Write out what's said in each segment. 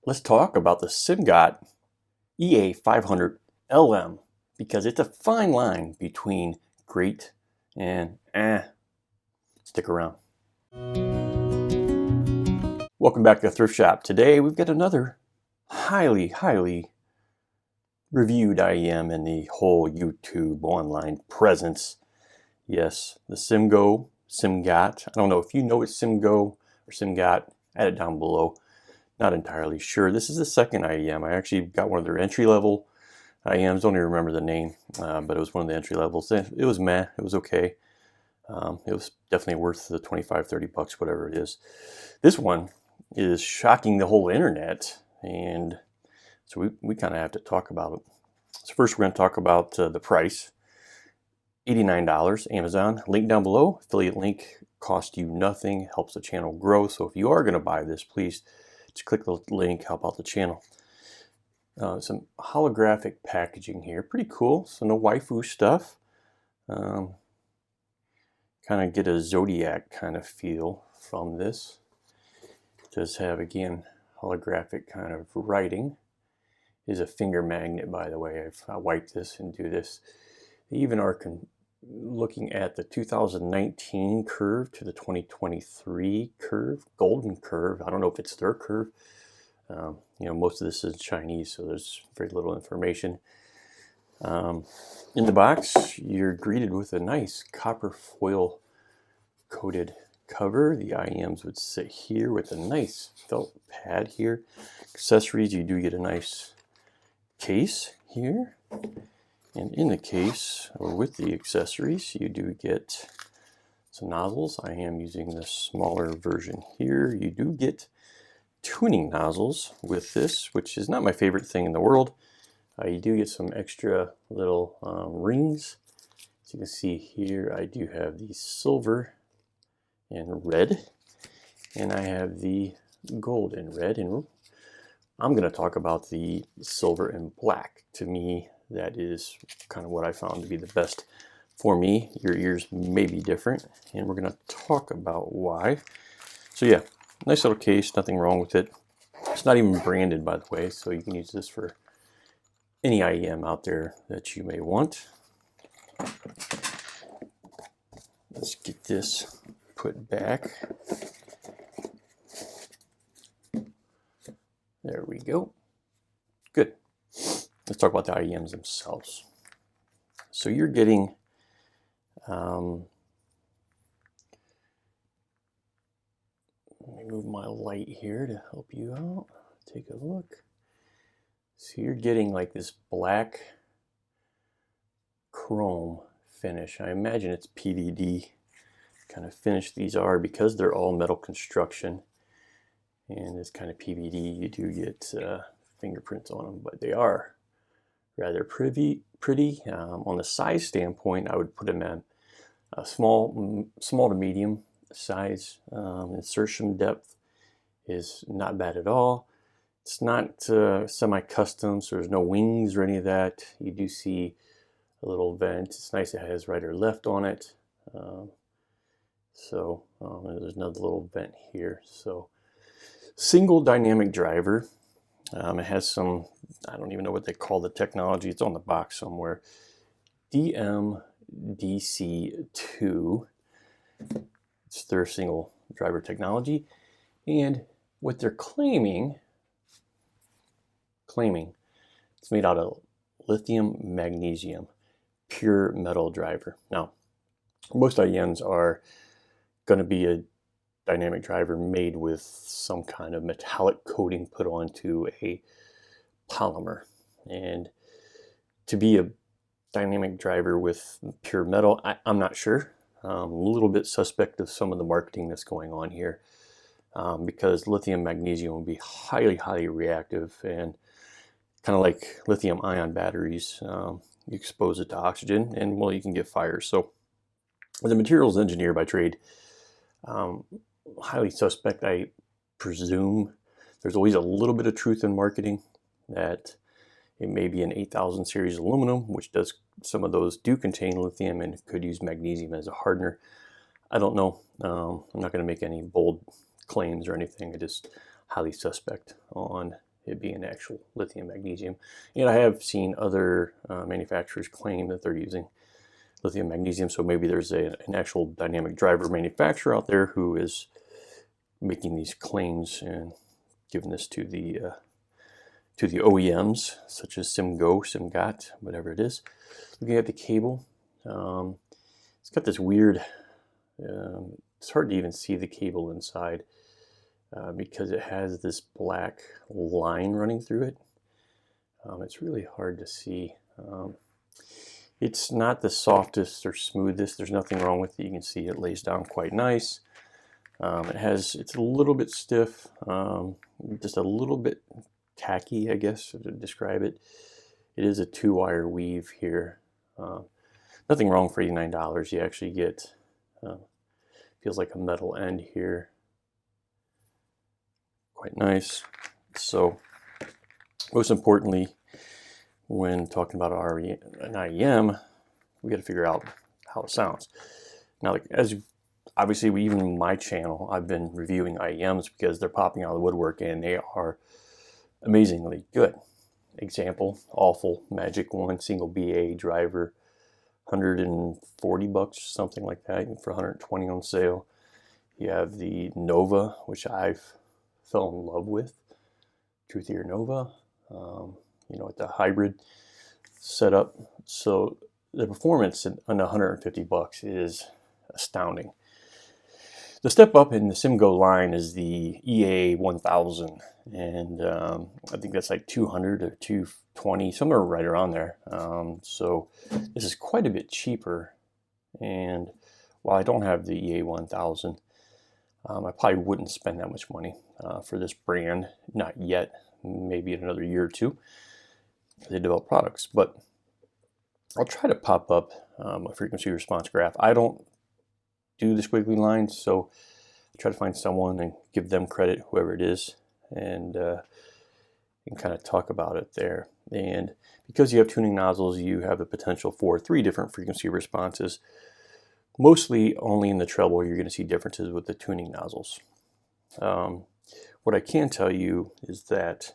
let's talk about the Simgot EA500LM because it's a fine line between great and Stick around. Welcome back to Thrift Shop. Today we've got another highly reviewed IEM in the whole YouTube online presence. Yes, the Simgot. I don't know if you know it's Simgot or Simgot. Add it down below. Not entirely sure. This is the second IEM. I actually got one of their entry-level IEMs. Don't even remember the name, but it was one of the entry levels. It was meh. It was okay. It was definitely worth the 25-30 bucks, whatever it is. This one is shocking the whole internet, and so we kind of have to talk about it. So first we're going to talk about the price. $89, Amazon. Link down below. Affiliate link costs you nothing, helps the channel grow. So if you are going to buy this, please just click the link, help out the channel. Some holographic packaging here. Pretty cool. So no waifu stuff. Kind of get a Zodiac kind of feel from this. It does have, again, holographic kind of writing. Is a finger magnet, by the way. If I wipe this and do this, they even are looking at the 2019 curve to the 2023 curve, golden curve. I don't know if it's their curve. You know, most of this is Chinese, so there's very little information. In the box, you're greeted with a nice copper foil coated cover. The IEMs would sit here with a nice felt pad here. Accessories, you do get a nice case here. And in the case, or with the accessories, you do get some nozzles. I am using the smaller version here. You do get tuning nozzles with this, which is not my favorite thing in the world. You do get some extra little rings. As you can see here, I do have the silver and red, and I have the gold and red. And I'm going to talk about the silver and black. To me, that is kind of what I found to be the best for me. Your ears may be different, and we're going to talk about why. So yeah, nice little case, nothing wrong with it. It's not even branded, by the way, so you can use this for any IEM out there that you may want. Let's get this put back. There we go. Good. Let's talk about the IEMs themselves. So you're getting let me move my light here to help you out. Take a look. So you're getting like this black chrome finish. I imagine it's PVD kind of finish these are, because they're all metal construction and this kind of PVD. You do get fingerprints on them, but they are rather pretty. On the size standpoint, I would put them in a small to medium size. Insertion depth is not bad at all. It's not semi-custom, so there's no wings or any of that. You do see a little vent. It's nice it has right or left on it. There's another little vent here. So single dynamic driver. It has some, I don't even know what they call the technology. It's on the box somewhere. DMDC2. It's their single driver technology. And what they're claiming it's made out of lithium magnesium, pure metal driver. Now, most IEMs are going to be a dynamic driver made with some kind of metallic coating put onto a polymer. And to be a dynamic driver with pure metal, I'm not sure. A little bit suspect of some of the marketing that's going on here, because lithium magnesium will be highly reactive, and kind of like lithium ion batteries, you expose it to oxygen and, well, you can get fires. So as a materials engineer by trade, highly suspect. I presume there's always a little bit of truth in marketing, that it may be an 8000 series aluminum, which does, some of those do contain lithium and could use magnesium as a hardener. I don't know. I'm not going to make any bold claims or anything. I just highly suspect on it being actual lithium magnesium. And I have seen other manufacturers claim that they're using lithium magnesium, so maybe there's an actual dynamic driver manufacturer out there who is making these claims and giving this to the OEMs, such as Simgot, whatever it is. Looking at the cable, it's got this weird, it's hard to even see the cable inside because it has this black line running through it. It's really hard to see. It's not the softest or smoothest. There's nothing wrong with it. You can see it lays down quite nice. It's a little bit stiff, just a little bit tacky, I guess, to describe it. It is a 2-wire weave here. Nothing wrong for $89. You actually get, feels like a metal end here. Quite nice. So, most importantly, when talking about an IEM, we got to figure out how it sounds. Now, as obviously, even my channel, I've been reviewing IEMs because they're popping out of the woodwork and they are amazingly good. Example, awful Magic One single BA driver, $140, something like that, for $120 on sale. You have the Nova, which I've fell in love with, Truth Ear Nova, with the hybrid setup. So the performance on $150 is astounding. The step up in the Simgot line is the EA5000, and I think that's like $200 or $220, somewhere right around there. So this is quite a bit cheaper, and while I don't have the EA1000, I probably wouldn't spend that much money for this brand, not yet, maybe in another year or two. They develop products, but I'll try to pop up a frequency response graph. I don't do the squiggly lines, so I try to find someone and give them credit, whoever it is, and kind of talk about it there. And because you have tuning nozzles, you have the potential for 3 different frequency responses. Mostly only in the treble you're going to see differences with the tuning nozzles. What I can tell you is that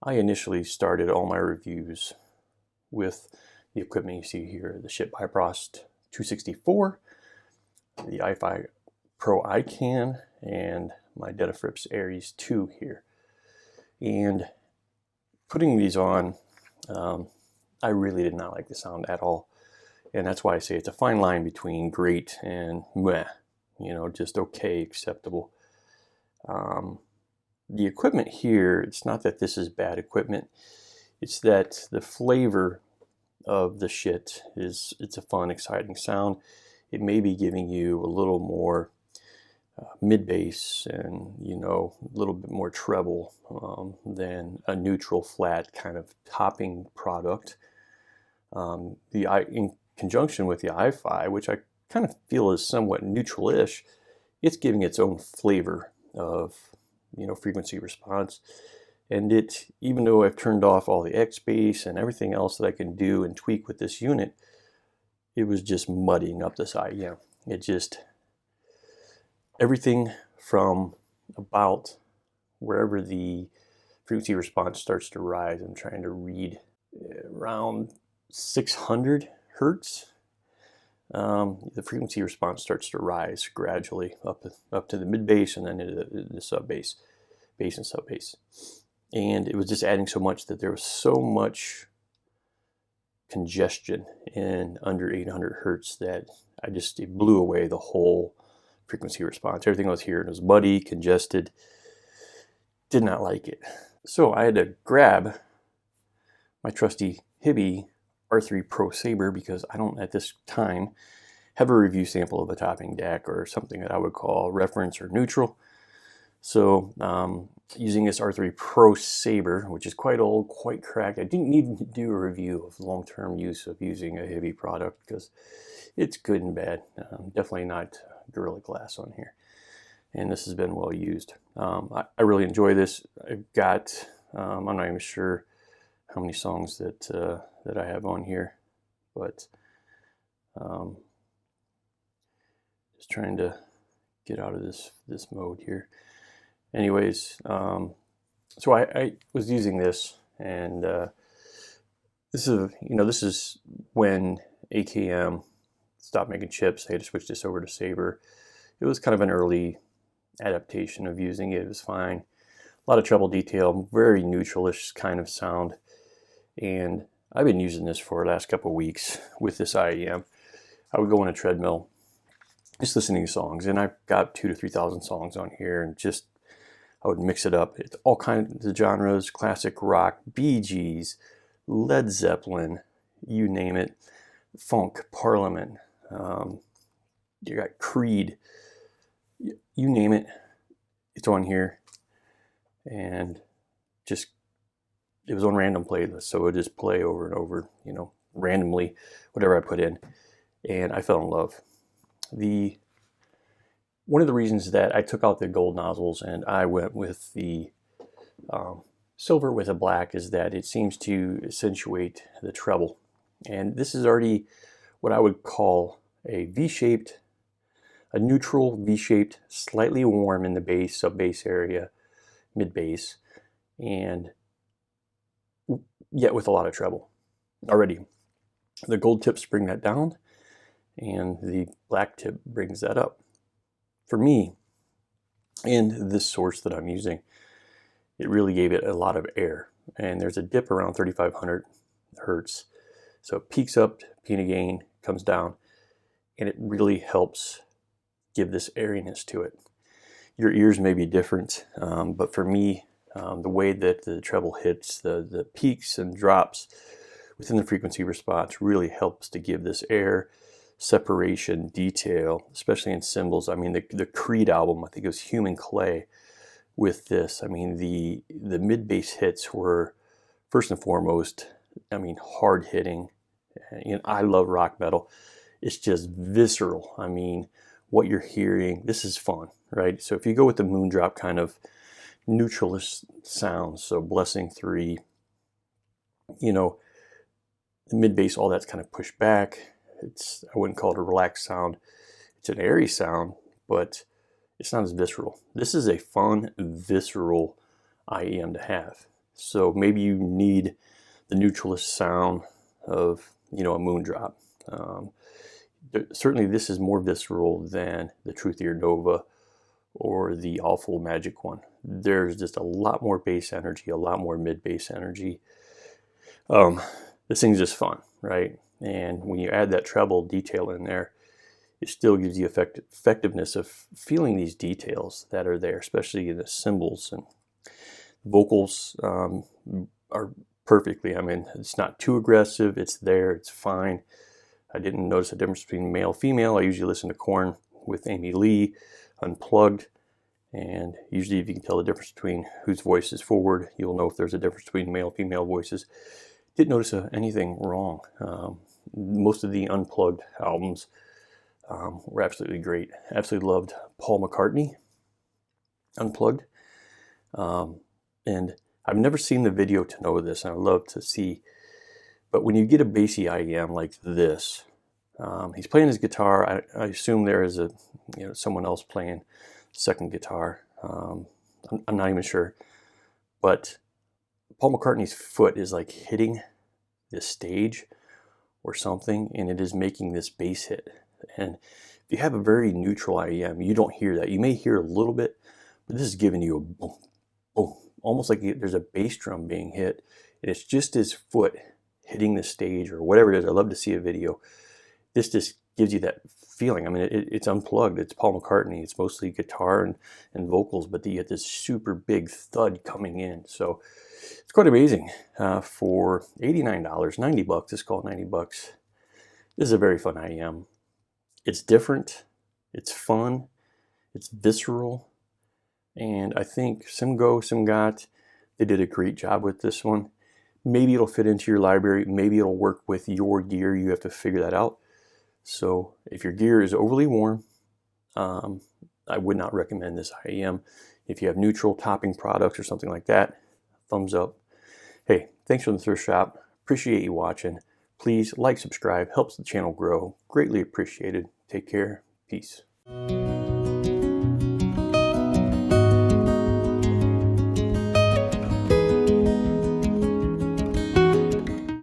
I initially started all my reviews with the equipment you see here, the Ship Bifrost 264, the i5 Pro iCan, and my Detafrips Aries 2 here. And putting these on, I really did not like the sound at all. And that's why I say it's a fine line between great and meh, just okay, acceptable. The equipment here, it's not that this is bad equipment, it's that the flavor of the shit it's a fun, exciting sound. It may be giving you a little more mid-bass and, a little bit more treble than a neutral flat kind of topping product. In conjunction with the i5, which I kind of feel is somewhat neutral-ish, it's giving its own flavor of, frequency response. And even though I've turned off all the X-bass and everything else that I can do and tweak with this unit, it was just muddying up this IEM. Everything from about wherever the frequency response starts to rise, I'm trying to read around 600 hertz. The frequency response starts to rise gradually up to the mid bass and then into the sub bass, bass and sub bass. And it was just adding so much that there was so much congestion in under 800 hertz that it blew away the whole frequency response. Everything I was hearing was muddy, congested. Did not like it. So I had to grab my trusty Hibby R3 Pro Saber because I don't at this time have a review sample of a topping DAC or something that I would call reference or neutral. So using this R3 Pro Saber, which is quite old, quite cracked, I didn't need to do a review of long-term use of using a Hibby product because it's good and bad. Definitely not Gorilla Glass on here. And this has been well used. I really enjoy this. I've got, I'm not even sure how many songs that I have on here, but just trying to get out of this mode here. Anyways, So I was using this, and this is when AKM stopped making chips. They had to switch this over to Sabre. It was kind of an early adaptation of using it. It was fine. A lot of treble detail, very neutralish kind of sound. And I've been using this for the last couple of weeks with this IEM. I would go on a treadmill, just listening to songs, and I've got 2,000 to 3,000 songs on here, and just I would mix it up. It's all kinds of genres: classic rock, Bee Gees, Led Zeppelin, you name it, funk, Parliament, you got Creed, you name it, it's on here. And just, it was on random playlists, so it would just play over and over, randomly, whatever I put in, and I fell in love. One of the reasons that I took out the gold nozzles and I went with the silver with a black is that it seems to accentuate the treble. And this is already what I would call a V-shaped, a neutral V-shaped, slightly warm in the bass, sub-bass area, mid-bass, and yet with a lot of treble already. The gold tips bring that down, and the black tip brings that up. For me, and this source that I'm using, it really gave it a lot of air. And there's a dip around 3,500 hertz. So it peaks up, peak again, comes down, and it really helps give this airiness to it. Your ears may be different, but for me, the way that the treble hits, the peaks and drops within the frequency response really helps to give this air, separation, detail, especially in cymbals. I mean, the Creed album, I think it was Human Clay, with this. I mean, the mid-bass hits were, first and foremost, hard hitting. I love rock metal. It's just visceral. I mean, what you're hearing, this is fun, right? So if you go with the Moondrop kind of neutralist sounds, so Blessing 3, the mid-bass, all that's kind of pushed back. I wouldn't call it a relaxed sound. It's an airy sound, but it's not as visceral. This is a fun, visceral IEM to have. So maybe you need the neutralist sound of, a Moondrop. Certainly this is more visceral than the Truthier Nova or the Awful Magic one. There's just a lot more bass energy, a lot more mid-bass energy. This thing's just fun, right? And when you add that treble detail in there, it still gives you effectiveness of feeling these details that are there, especially in the cymbals. And vocals are perfectly, it's not too aggressive, it's there, it's fine. I didn't notice a difference between male, female. I usually listen to Korn with Amy Lee, Unplugged, and usually if you can tell the difference between whose voice is forward, you'll know if there's a difference between male, female voices. Didn't notice anything wrong. Most of the Unplugged albums were absolutely great. Absolutely loved Paul McCartney, Unplugged. And I've never seen the video to know this, and I'd love to see. But when you get a bassy IEM like this, he's playing his guitar. I assume there is someone else playing second guitar. I'm not even sure. But Paul McCartney's foot is like hitting the stage or something, and it is making this bass hit. And if you have a very neutral IEM, you don't hear that. You may hear a little bit, but this is giving you a boom, boom, almost like there's a bass drum being hit, and it's just his foot hitting the stage or whatever it is. I love to see a video. This just gives you that feeling. It's unplugged. It's Paul McCartney. It's mostly guitar and vocals, but you get this super big thud coming in. So it's quite amazing. For $89, $90, it's called $90. This is a very fun IEM. It's different. It's fun. It's visceral. And I think Simgot, they did a great job with this one. Maybe it'll fit into your library. Maybe it'll work with your gear. You have to figure that out. So if your gear is overly warm, I would not recommend this IEM. If you have neutral topping products or something like that, thumbs up. Hey, thanks for the thrift shop. Appreciate you watching. Please like, subscribe, helps the channel grow. Greatly appreciated. Take care. Peace.